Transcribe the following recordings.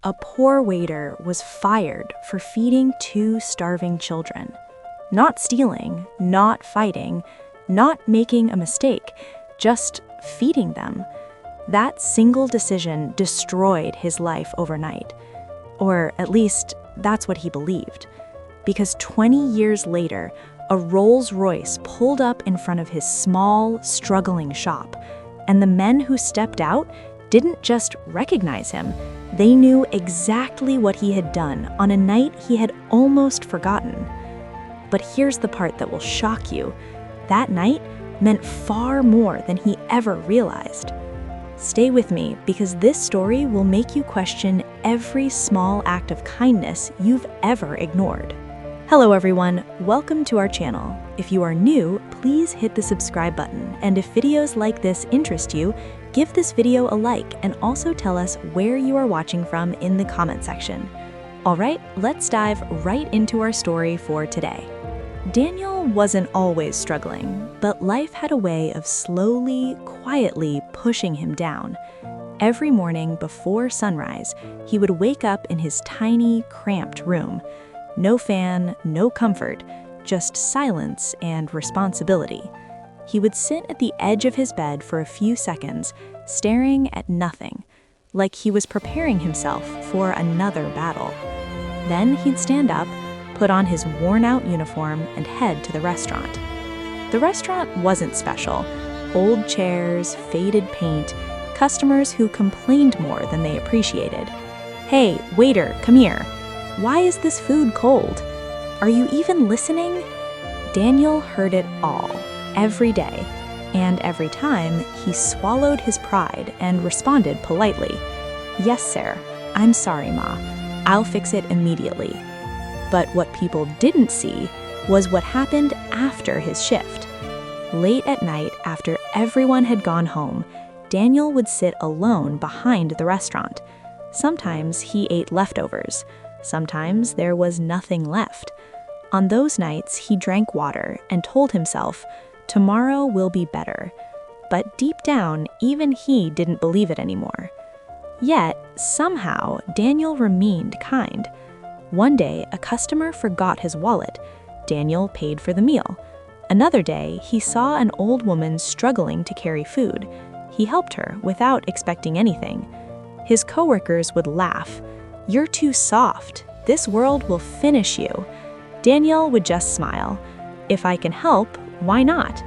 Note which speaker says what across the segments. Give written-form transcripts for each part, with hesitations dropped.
Speaker 1: A poor waiter was fired for feeding two starving children. Not stealing, not fighting, not making a mistake, just feeding them. That single decision destroyed his life overnight. Or at least, that's what he believed. Because 20 years later, a Rolls Royce pulled up in front of his small, struggling shop, and the men who stepped out didn't just recognize him, they knew exactly what he had done on a night he had almost forgotten. But here's the part that will shock you. That night meant far more than he ever realized. Stay with me, because this story will make you question every small act of kindness you've ever ignored. Hello everyone, welcome to our channel. If you are new, please hit the subscribe button, and if videos like this interest you, give this video a like and also tell us where you are watching from in the comment section. Alright, let's dive right into our story for today. Daniel wasn't always struggling, but life had a way of slowly, quietly pushing him down. Every morning before sunrise, he would wake up in his tiny, cramped room. No fan, no comfort, just silence and responsibility. He would sit at the edge of his bed for a few seconds, staring at nothing, like he was preparing himself for another battle. Then he'd stand up, put on his worn-out uniform, and head to the restaurant. The restaurant wasn't special. Old chairs, faded paint, customers who complained more than they appreciated. "Hey, waiter, come here. Why is this food cold? Are you even listening?" Daniel heard it all, every day, and every time he swallowed his pride and responded politely, "Yes, sir. I'm sorry, Ma. I'll fix it immediately." But what people didn't see was what happened after his shift. Late at night, after everyone had gone home, Daniel would sit alone behind the restaurant. Sometimes he ate leftovers. Sometimes there was nothing left. On those nights, he drank water and told himself, "Tomorrow will be better." But deep down, even he didn't believe it anymore. Yet, somehow, Daniel remained kind. One day, a customer forgot his wallet. Daniel paid for the meal. Another day, he saw an old woman struggling to carry food. He helped her without expecting anything. His coworkers would laugh. "You're too soft. This world will finish you." Daniel would just smile. "If I can help, why not?"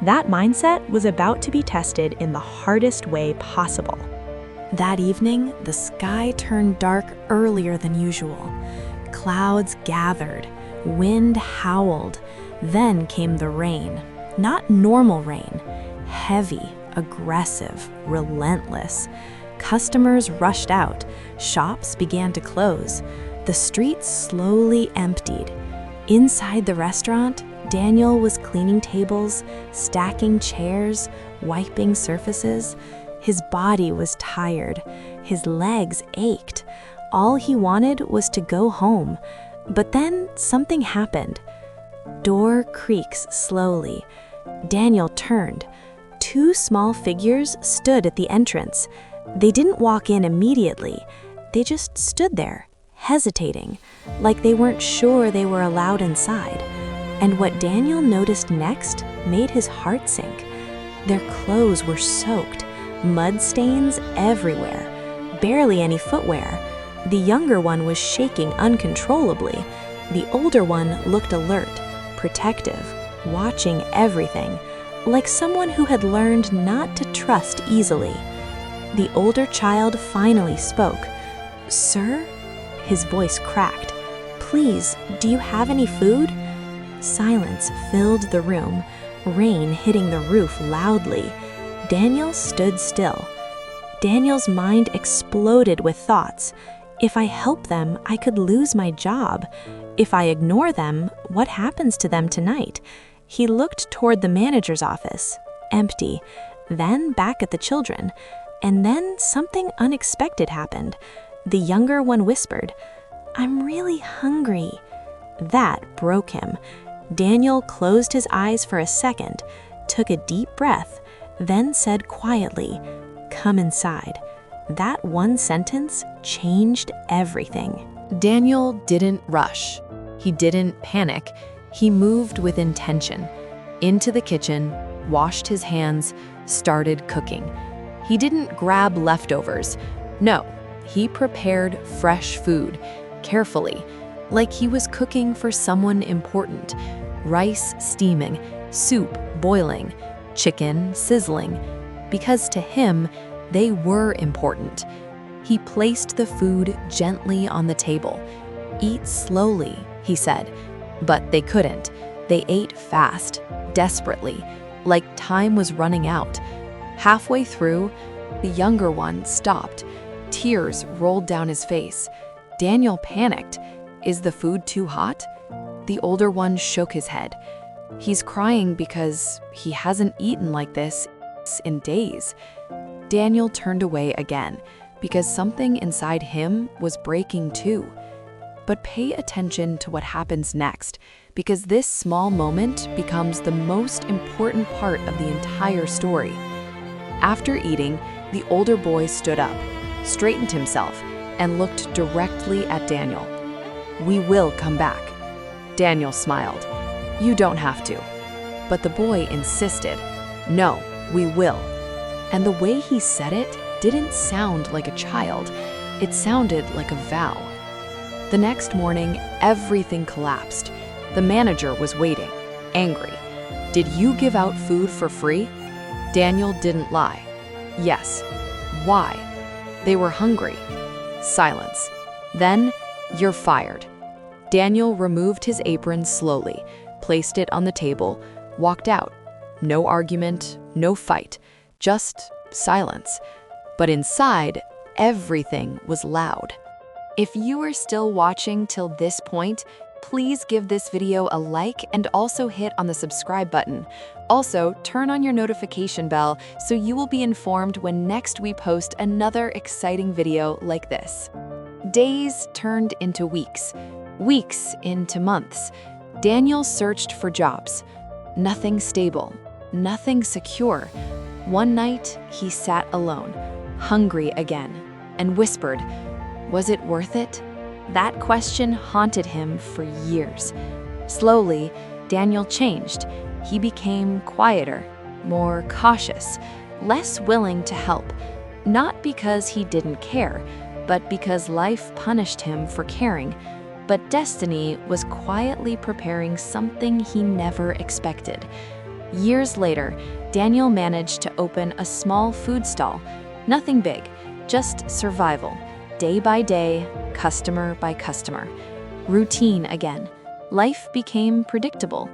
Speaker 1: That mindset was about to be tested in the hardest way possible. That evening, the sky turned dark earlier than usual. Clouds gathered, wind howled, then came the rain. Not normal rain, heavy, aggressive, relentless. Customers rushed out, shops began to close. The streets slowly emptied. Inside the restaurant, Daniel was cleaning tables, stacking chairs, wiping surfaces. His body was tired. His legs ached. All he wanted was to go home. But then something happened. Door creaks slowly. Daniel turned. Two small figures stood at the entrance. They didn't walk in immediately. They just stood there, hesitating, like they weren't sure they were allowed inside. And what Daniel noticed next made his heart sink. Their clothes were soaked, mud stains everywhere, barely any footwear. The younger one was shaking uncontrollably. The older one looked alert, protective, watching everything, like someone who had learned not to trust easily. The older child finally spoke. "Sir?" His voice cracked. "Please, do you have any food?" Silence filled the room, rain hitting the roof loudly. Daniel stood still. Daniel's mind exploded with thoughts. If I help them, I could lose my job. If I ignore them, what happens to them tonight? He looked toward the manager's office, empty, then back at the children. And then something unexpected happened. The younger one whispered, "I'm really hungry." That broke him. Daniel closed his eyes for a second, took a deep breath, then said quietly, "Come inside." That one sentence changed everything.
Speaker 2: Daniel didn't rush. He didn't panic. He moved with intention. Into the kitchen, washed his hands, started cooking. He didn't grab leftovers. No, he prepared fresh food, carefully, like he was cooking for someone important. Rice steaming, soup boiling, chicken sizzling, because to him, they were important. He placed the food gently on the table. "Eat slowly," he said. But they couldn't. They ate fast, desperately, like time was running out. Halfway through, the younger one stopped. Tears rolled down his face. Daniel panicked. Is the food too hot? The older one shook his head. He's crying because he hasn't eaten like this in days. Daniel turned away again because something inside him was breaking too. But pay attention to what happens next, because this small moment becomes the most important part of the entire story. After eating, the older boy stood up, straightened himself, and looked directly at Daniel. "We will come back." Daniel smiled. "You don't have to." But the boy insisted. "No, we will." And the way he said it didn't sound like a child. It sounded like a vow. The next morning, everything collapsed. The manager was waiting, angry. "Did you give out food for free?" Daniel didn't lie. "Yes." "Why?" "They were hungry." Silence. Then, "You're fired." Daniel removed his apron slowly, placed it on the table, walked out. No argument, no fight, just silence. But inside, everything was loud. If you are still watching till this point, please give this video a like and also hit on the subscribe button. Also, turn on your notification bell so you will be informed when next we post another exciting video like this. Days turned into weeks, weeks into months. Daniel searched for jobs. Nothing stable, nothing secure. One night, he sat alone, hungry again, and whispered, "Was it worth it?" That question haunted him for years. Slowly, Daniel changed. He became quieter, more cautious, less willing to help. Not because he didn't care, but because life punished him for caring. But destiny was quietly preparing something he never expected. Years later, Daniel managed to open a small food stall. Nothing big, just survival. Day by day, customer by customer. Routine again. Life became predictable.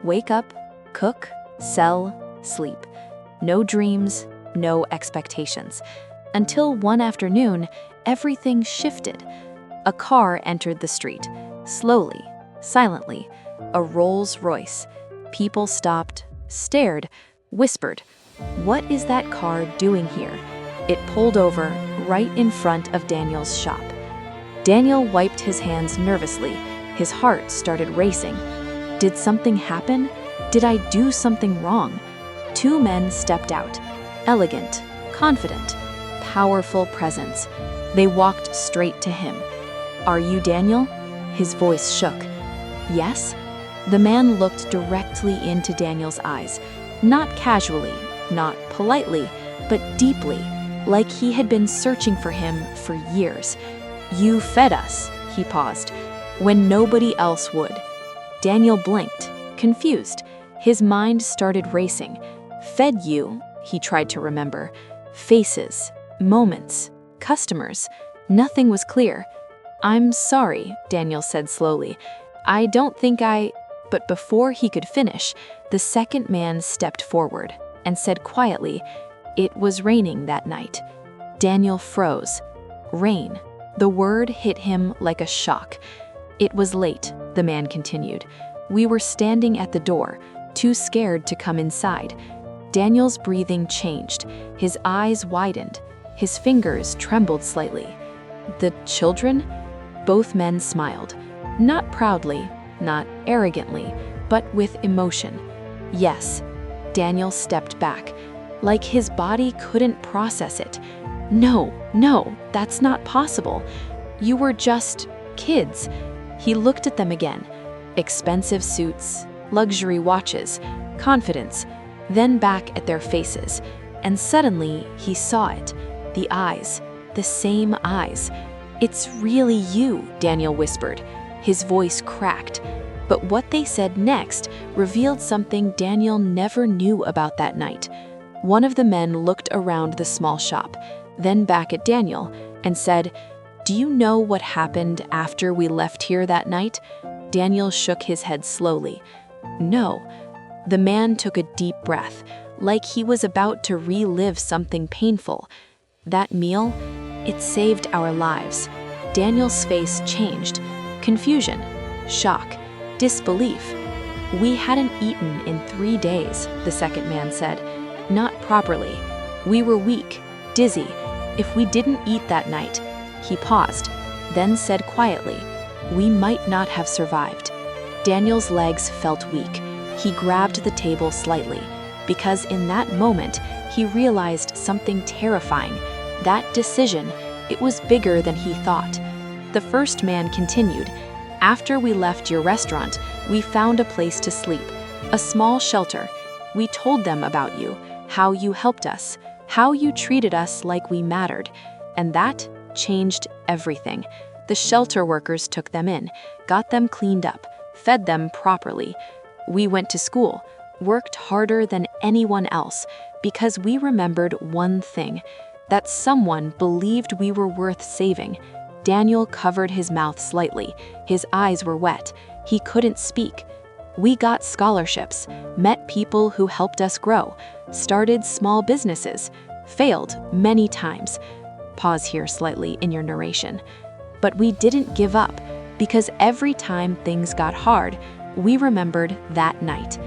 Speaker 2: Wake up, cook, sell, sleep. No dreams, no expectations. Until one afternoon, everything shifted. A car entered the street, slowly, silently. A Rolls Royce. People stopped, stared, whispered, "What is that car doing here?" It pulled over right in front of Daniel's shop. Daniel wiped his hands nervously. His heart started racing. Did something happen? Did I do something wrong? Two men stepped out, elegant, confident, powerful presence. They walked straight to him. "Are you Daniel?" His voice shook. "Yes?" The man looked directly into Daniel's eyes, not casually, not politely, but deeply, like he had been searching for him for years. "You fed us," he paused, "when nobody else would." Daniel blinked, confused. His mind started racing. "Fed you," he tried to remember. Faces, moments, customers. Nothing was clear. "I'm sorry," Daniel said slowly. "I don't think I—" But before he could finish, the second man stepped forward and said quietly, "It was raining that night." Daniel froze. Rain. The word hit him like a shock. "It was late," the man continued. "We were standing at the door, too scared to come inside." Daniel's breathing changed. His eyes widened. His fingers trembled slightly. "The children?" Both men smiled. Not proudly, not arrogantly, but with emotion. "Yes." Daniel stepped back, like his body couldn't process it. No, no, that's not possible. You were just kids. He looked at them again. Expensive suits, luxury watches, confidence, then back at their faces. And suddenly he saw it. The eyes, the same eyes. "It's really you," Daniel whispered. His voice cracked. But what they said next revealed something Daniel never knew about that night. One of the men looked around the small shop, then back at Daniel, and said, "Do you know what happened after we left here that night?" Daniel shook his head slowly. "No." The man took a deep breath, like he was about to relive something painful. "That meal, it saved our lives." Daniel's face changed. Confusion, shock, disbelief. "We hadn't eaten in 3 days," the second man said. "Not properly. We were weak, dizzy. If we didn't eat that night." He paused, then said quietly, "We might not have survived." Daniel's legs felt weak. He grabbed the table slightly, because in that moment, he realized something terrifying. That decision, it was bigger than he thought. The first man continued, "After we left your restaurant, we found a place to sleep, a small shelter. We told them about you, how you helped us, how you treated us like we mattered, and that changed everything. The shelter workers took them in, got them cleaned up, fed them properly. We went to school, worked harder than anyone else, because we remembered one thing, that someone believed we were worth saving." Daniel covered his mouth slightly. His eyes were wet. He couldn't speak. "We got scholarships, met people who helped us grow, started small businesses, failed many times." Pause here slightly in your narration. "But we didn't give up, because every time things got hard, we remembered that night."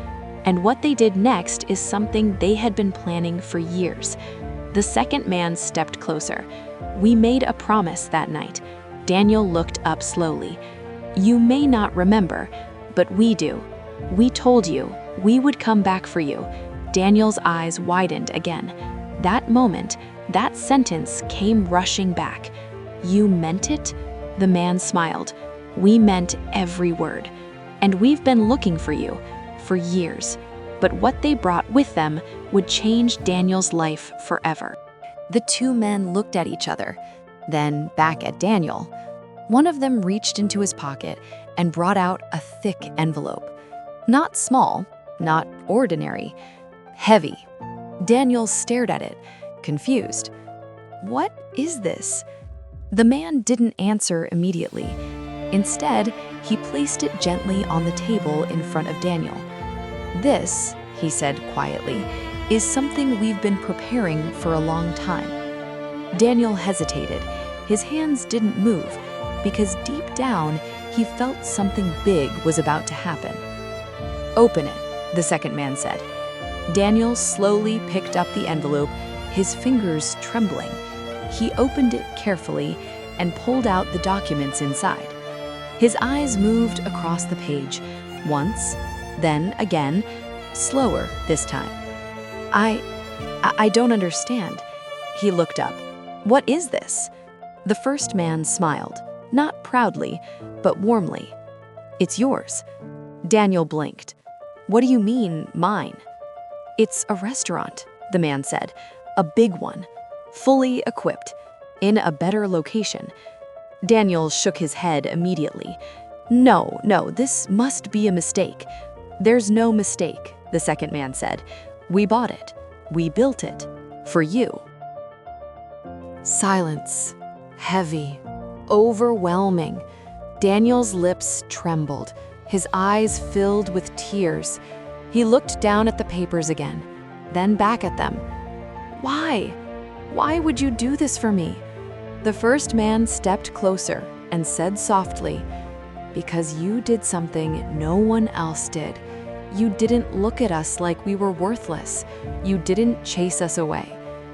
Speaker 2: And what they did next is something they had been planning for years. The second man stepped closer. "We made a promise that night." Daniel looked up slowly. "You may not remember, but we do. We told you we would come back for you." Daniel's eyes widened again. That moment, that sentence came rushing back. "You meant it?" The man smiled. "We meant every word. And we've been looking for you for years." But what they brought with them would change Daniel's life forever. The two men looked at each other, then back at Daniel. One of them reached into his pocket and brought out a thick envelope. Not small, not ordinary, heavy. Daniel stared at it, confused. "What is this?" The man didn't answer immediately. Instead, he placed it gently on the table in front of Daniel. "This," he said quietly, "is something we've been preparing for a long time." Daniel hesitated. His hands didn't move, because deep down, he felt something big was about to happen. "Open it," the second man said. Daniel slowly picked up the envelope, his fingers trembling. He opened it carefully and pulled out the documents inside. His eyes moved across the page, once, then again, slower this time. I don't understand." He looked up. "What is this?" The first man smiled, not proudly, but warmly. "It's yours." Daniel blinked. "What do you mean, mine?" "It's a restaurant," the man said. "A big one, fully equipped, in a better location." Daniel shook his head immediately. No, this must be a mistake." "There's no mistake," the second man said. "We bought it. We built it. For you." Silence. Heavy. Overwhelming. Daniel's lips trembled. His eyes filled with tears. He looked down at the papers again, then back at them. "Why? Why would you do this for me?" The first man stepped closer and said softly, "Because you did something no one else did. You didn't look at us like we were worthless. You didn't chase us away.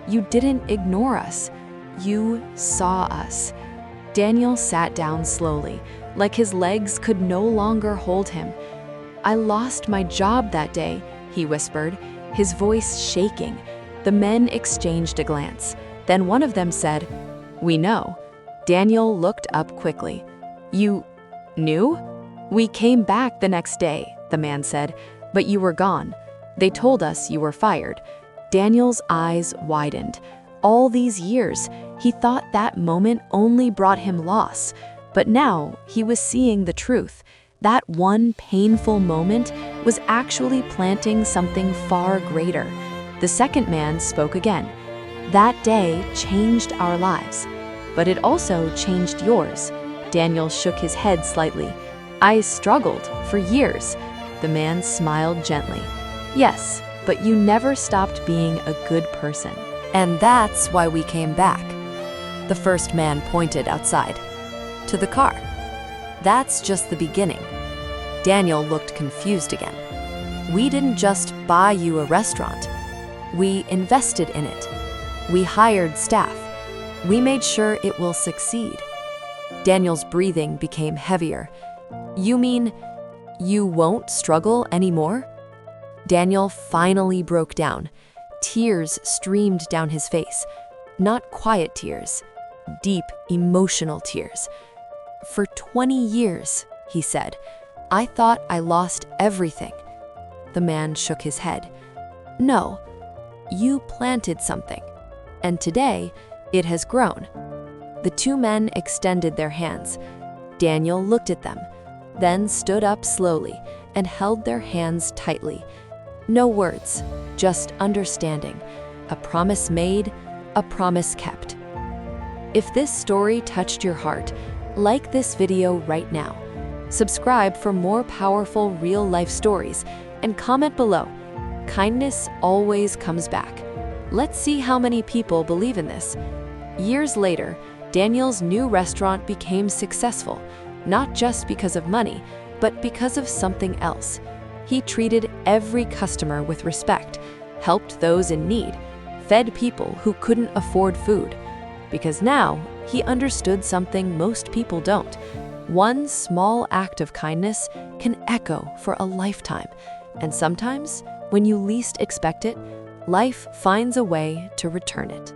Speaker 2: You didn't ignore us. You saw us." Daniel sat down slowly, like his legs could no longer hold him. "I lost my job that day," he whispered, his voice shaking. The men exchanged a glance. Then one of them said, "We know." Daniel looked up quickly. "You knew?" "We came back the next day," the man said, "but you were gone. They told us you were fired." Daniel's eyes widened. All these years, he thought that moment only brought him loss. But now, he was seeing the truth. That one painful moment was actually planting something far greater. The second man spoke again. "That day changed our lives, but it also changed yours." Daniel shook his head slightly. "I struggled for years." The man smiled gently. "Yes, but you never stopped being a good person. And that's why we came back." The first man pointed outside. "To the car." "That's just the beginning." Daniel looked confused again. "We didn't just buy you a restaurant. We invested in it. We hired staff. We made sure it will succeed." Daniel's breathing became heavier. "You mean you won't struggle anymore?" Daniel finally broke down. Tears streamed down his face. Not quiet tears, deep, emotional tears. "For 20 years, he said, "I thought I lost everything." The man shook his head. "No, you planted something, and today it has grown." The two men extended their hands. Daniel looked at them, then stood up slowly and held their hands tightly. No words, just understanding. A promise made, a promise kept. If this story touched your heart, like this video right now. Subscribe for more powerful real-life stories and comment below. Kindness always comes back. Let's see how many people believe in this. Years later, Daniel's new restaurant became successful, not just because of money, but because of something else. He treated every customer with respect, helped those in need, fed people who couldn't afford food. Because now, he understood something most people don't. One small act of kindness can echo for a lifetime. And sometimes, when you least expect it, life finds a way to return it.